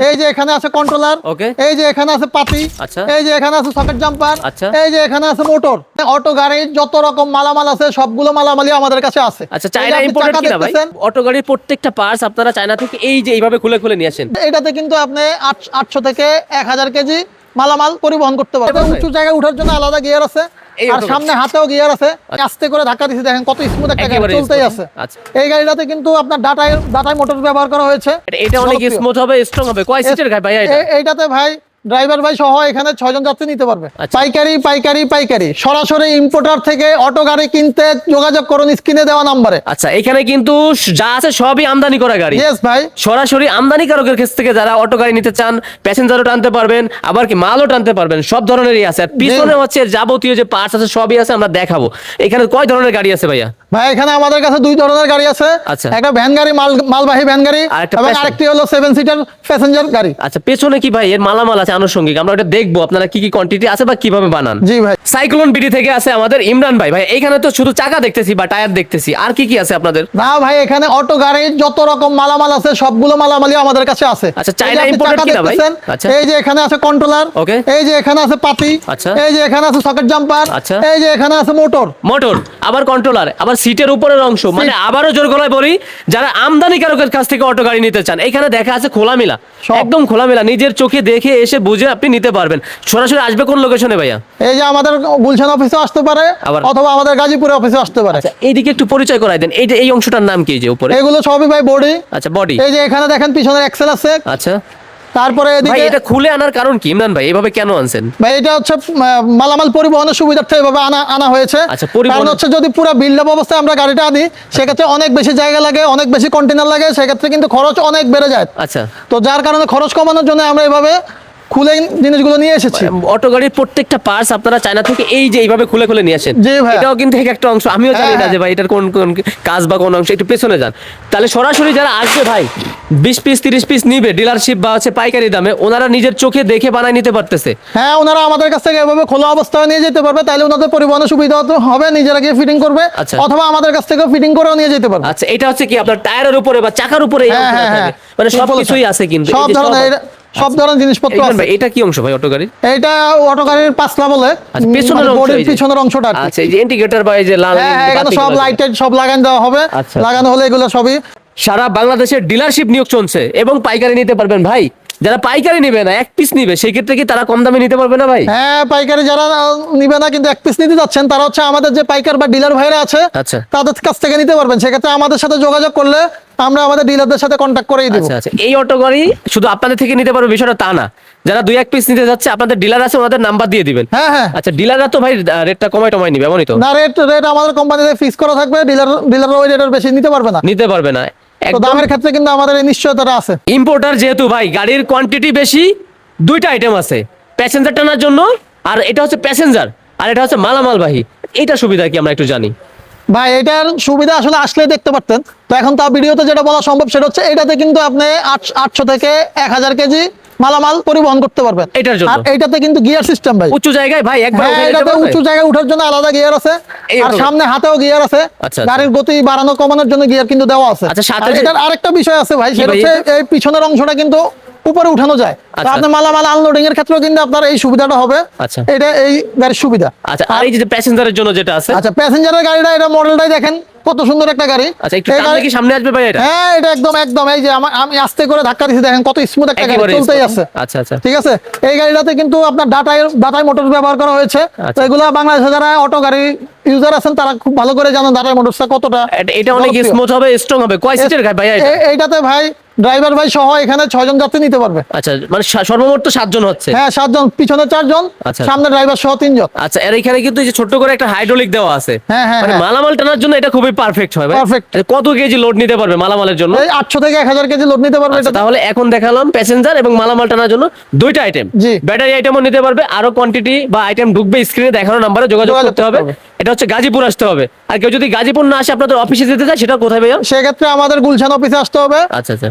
এই যে এখানে আছে কন্ট্রোলার, এই যে এখানে আছে পাতি, এই যে এখানে আছে সকেট জাম্পার, এই যে এখানে আছে মোটর। অটো গাড়ির যত রকম মালামাল আছে সবগুলো মালামালই আমাদের কাছে আছে। আচ্ছা, চায়না ইম্পোর্টেড কি না ভাই? অটো গাড়ির প্রত্যেকটা পার্টস আপনারা চায়না থেকে এই যে এইভাবে খুলে খুলে নিয়ে আসেন। এটাতে কিন্তু আপনি 800 থেকে 1000 কেজি মালামাল পরিবহন করতে পারবেন। উঁচু জায়গায় ওঠার জন্য আলাদা গিয়ার আছে, আর সামনে হাতেও গিয়ার আছে। আস্তে করে ধাক্কা দিছি, দেখেন কত স্মুথ একটা গাড়ি চলতেই আছে। এই গাড়িটাতে কিন্তু আপনার ডাটাই মোটর ব্যবহার করা হয়েছে। এটা অনেক স্মুথ হবে, স্ট্রং হবে। কয় সিটের ভাই এটা? এইটাতে ভাই ড্রাইভার ভাই সহ এখানে 6 জন যাত্রী নিতে পারবে। পাইকারি পাইকারি পাইকারি সরাসরি ইম্পোর্টার থেকে অটো গাড়ি কিনতে যোগাযোগ করুন স্ক্রিনে দেওয়া নম্বরে। আচ্ছা, এখানে কিন্তু যা আছে সবই আমদানি করা গাড়ি। यस ভাই, সরাসরি আমদানিকারকের কাছ থেকে যারা অটো গাড়ি নিতে চান, প্যাসেঞ্জারও টানতে পারবেন, আবার কি মালও টানতে পারবেন, সব ধরনেরই আছে। আর পিছনে হচ্ছে যাবতীয় যে পার্টস আছে সবই আছে, আমরা দেখাবো। এখানে কয় ধরনের গাড়ি আছে ভাইয়া? ভাই এখানে আমাদের কাছে 2 ধরনের গাড়ি আছে। একটা ভ্যান গাড়ি, মালবাহী ভ্যান গাড়ি, এবং আরেকটি হলো 7 সিটার প্যাসেঞ্জার গাড়ি। আচ্ছা, পেছনে কি ভাই এর মালামাল আছে আনুষঙ্গিক? আমরা এটা দেখবো আপনারা কি কি কোয়ান্টিটি আছে বা কিভাবে বানান। জি ভাই। সাইক্লোন বিডি থেকে আছে আমাদের ইমরান ভাই। ভাই এখানে তো শুধু চাকা দেখতেছি বা টায়ার দেখতেছি, আর কি কি আছে আপনাদের? না ভাই, এখানে অটো গাড়ির যত রকম মালামাল আছে সবগুলো মালামালই আমাদের কাছে আছে। আচ্ছা, চায়না ইম্পোর্টেড কি না ভাই? আচ্ছা, এই যে এখানে আছে কন্ট্রোলার, এই যে এখানে আছে পাতি, এই যে এখানে আছে সকেট জাম্পার, এই যে এখানে আছে মোটর, আবার কন্ট্রোলার, আবার সিটের উপরের অংশ। মানে আবারও জোর গলায় বলি, যারা আমদানিকারকের কাছ থেকে অটো গাড়ি নিতে চান, এখানে দেখা আছে খোলামেলা, একদম খোলামেলা, নিজের চোখে দেখে এসে বুঝে আপনি নিতে পারবেন। সরাসরি আসবে কোন লোকেশনে ভাইয়া? এই যে আমাদের গুলশান অফিসে আসতে পারে, অথবা আমাদের গাজীপুরে অফিসে আসতে পারে। আচ্ছা, এইদিকে একটু পরিচয় করাই দেন। এই অংশটার নাম কি যে উপরে? এগুলো সবই ভাই বডি। আচ্ছা, বডি। এই যে এখানে দেখেন পিছনের এক্সেল আছে। আচ্ছা, তারপরে এদিকে এটা খুলে আনার কারণ কি ইমরান ভাই? এইভাবে কেন আনছেন ভাই? এটা হচ্ছে মালামাল পরিবহনের সুবিধার্থে এভাবে আনা হয়েছে। আচ্ছা, কারণ হচ্ছে যদি পুরো বিল্ড আপ অবস্থায় আমরা গাড়িটা আনি, সেক্ষেত্রে অনেক বেশি জায়গা লাগে, অনেক বেশি কন্টেনার লাগে, সেক্ষেত্রে কিন্তু খরচ অনেক বেড়ে যায়। আচ্ছা, তো যার কারণে খরচ কমানোর জন্য আমরা এভাবে খুলে জিনিসগুলো নিয়ে এসেছি। অটো গাড়ির প্রত্যেকটা পার্টস আপনারা চায়না থেকে এই যে এইভাবে খুলে খুলে নিয়ে আসেন। এটাও কিন্তু একটা অংশ, আমিও জানি না যে ভাই এটার কোন কোন কাজ বা কোন অংশ। একটু পেছনে যান, তাহলে সরাসরি যারা আসবে ভাই 20 পিস 30 পিস নিবে ডিলারশিপ বা হচ্ছে পাইকারি দামে, ওনারা নিজের চোখে দেখে বানায় নিতে পারতেছে। হ্যাঁ, ওনারা আমাদের কাছ থেকে এভাবে খোলা অবস্থায় নিয়ে যেতে পারবে, তাহলে ওনাদের পরিবহনের সুবিধা হবে, নিজেরা গিয়ে ফিটিং করবে, অথবা আমাদের কাছ থেকে ফিটিং করেও নিয়ে যেতে পারবে। আচ্ছা, এটা হচ্ছে কি আপনার টায়ারের উপরে বা চাকার উপরে মানে সবকিছুই আছে, কিন্তু সব ধরনের জিনিসপত্র আছে। এটা কি অংশ ভাই অটো গাড়ির? এটা অটো গাড়ির পাসলা বলে, পিছনের অংশটা। আচ্ছা, এই যে ইন্ডিকেটর বা এই যে লাল, এখানে সব লাইটের সব লাগানো দেওয়া হবে। লাগানো হলে এগুলো সবই। সারা বাংলাদেশের ডিলারশিপ নিয়োগ চলছে এবং পাইকারি নিতে পারবেন ভাই। যারা পাইকারি নিবে না, এক পিস নিবে, সেই ক্ষেত্রে কি তারা কম দামে নিতে পারবে না ভাই? হ্যাঁ, পাইকারি যারা নিবে না কিন্তু এক পিস নিতে যাচ্ছেন, তারা হচ্ছে আমাদের যে পাইকার বা ডিলার ভাইরা আছে, তাদের কাছ থেকে নিতে পারবেন। সেক্ষেত্রে আমাদের সাথে যোগাযোগ করলে আমরা আমাদের ডিলারদের সাথে কন্ট্যাক্ট করেই দেব। আচ্ছা, এই অটো গাড়ি শুধু আপনাদের থেকে নিতে পারবে বিষয়টা তা না। যারা 2-1 পিস নিতে যাচ্ছে, আপনাদের ডিলার আছে, ওনাদের নাম্বার দিয়ে দিবেন। হ্যাঁ হ্যাঁ। আচ্ছা, ডিলাররা তো ভাই রেটটা কমাই নিবে, এমনই তো? না, রেট আমাদের কোম্পানিতে ফিক্স করা থাকবে। ডিলার ওই রেটের বেশি নিতে পারবে না। দামের ক্ষেত্রে কিন্তু আমাদের এই নিশ্চয়তাটা আছে। ইম্পোর্টার যেহেতু ভাই, গাড়ির কোয়ান্টিটি বেশি, 2টা আইটেম আছে, প্যাসেঞ্জার টানার জন্য, আর এটা হচ্ছে প্যাসেঞ্জার, আর এটা হচ্ছে মালামালবাহী। এটা সুবিধা কি আমরা একটু জানি ভাই? এটার সুবিধা আসলে আসলে দেখতে পারতেন, তো এখন তা ভিডিওতে যেটা বলা সম্ভব সেটা হচ্ছে এটাতে কিন্তু আপনি 800 থেকে 1000 কেজি মালামাল পরিবহন করতে পারবেন। এটার জন্য আর এটাতে কিন্তু গিয়ার সিস্টেম ভাই, উঁচু জায়গায় ভাই একবার এটাতে উঁচু জায়গায় ওঠার জন্য আলাদা গিয়ার আছে, আর সামনে হাতেও গিয়ার আছে। গাড়ির গতি বাড়ানো কমানোর জন্য গিয়ার কিন্তু দেওয়া আছে। আচ্ছা, এটার আরেকটা বিষয় আছে ভাই, সেটা হচ্ছে এই পিছনের অংশটা কিন্তু উপরে উঠানো যায়। আপনার মালামাল আনলোডিং এর ক্ষেত্রেও কিন্তু আপনার এই সুবিধাটা হবে। এটা এই গাড়ির সুবিধা। আচ্ছা, আর এই যে প্যাসেঞ্জারের জন্য যেটা আছে, আচ্ছা, প্যাসেঞ্জারের গাড়িটা, এটা মডেলটাই দেখেন কত সুন্দর একটা গাড়ি। আচ্ছা, একটু টানলে কি সামনে আসবে ভাই এটা? হ্যাঁ, এটা একদম এই যে আমি আস্তে করে ধাক্কা দিছি, দেখেন কত স্মুথ একটা গাড়ি চলতেই আছে। আচ্ছা আচ্ছা, ঠিক আছে। এই গাড়িটাতে কিন্তু আপনার ডাটাই মোটর ব্যবহার করা হয়েছে। তো এগুলো বাংলাদেশে যারা অটো গাড়ি ইউজার আছেন তারা খুব ভালো করে জানেন ডাটাই মোটরটা কতটা। এটা অনেক স্মুথ হবে, স্ট্রং হবে। কয় সিটের ভাই এটা? এইটাতে ভাই ড্রাইভার ভাই সহ এখানে 6 জন যাত্রী নিতে পারবে। আচ্ছা, মানে সর্বমোট 7 জন হচ্ছে? হ্যাঁ, 7 জন, পিছনে 4 জন, সামনে ড্রাইভার সহ 3 জন। আচ্ছা, এর এখানে কিন্তু এই যে ছোট করে একটা হাইড্রোলিক দেওয়া আছে। মানে মালামাল টানার জন্য এটা খুবই পারফেক্ট হবে। কত কেজি লোড নিতে পারবে মালামালের জন্য? 800 থেকে 1000 কেজি লোড নিতে পারবে। তাহলে এখন দেখালাম প্যাসেঞ্জার এবং মালামাল টানার জন্য 2টা আইটেম। ব্যাটারি আইটেমও নিতে পারবে। আরো কোয়ান্টিটি বা আইটেম ঢুকবে, স্ক্রিনে দেখানো নম্বরে যোগাযোগ করতে হবে। এটা হচ্ছে গাজীপুর আসতে হবে। আর কেউ যদি গাজীপুর না আসে আপনাদের অফিসে যেতে চায়, সেটা কোথায় ভাইয়া? সেক্ষেত্রে আমাদের গুলশান অফিসে আসতে হবে। আচ্ছা আচ্ছা।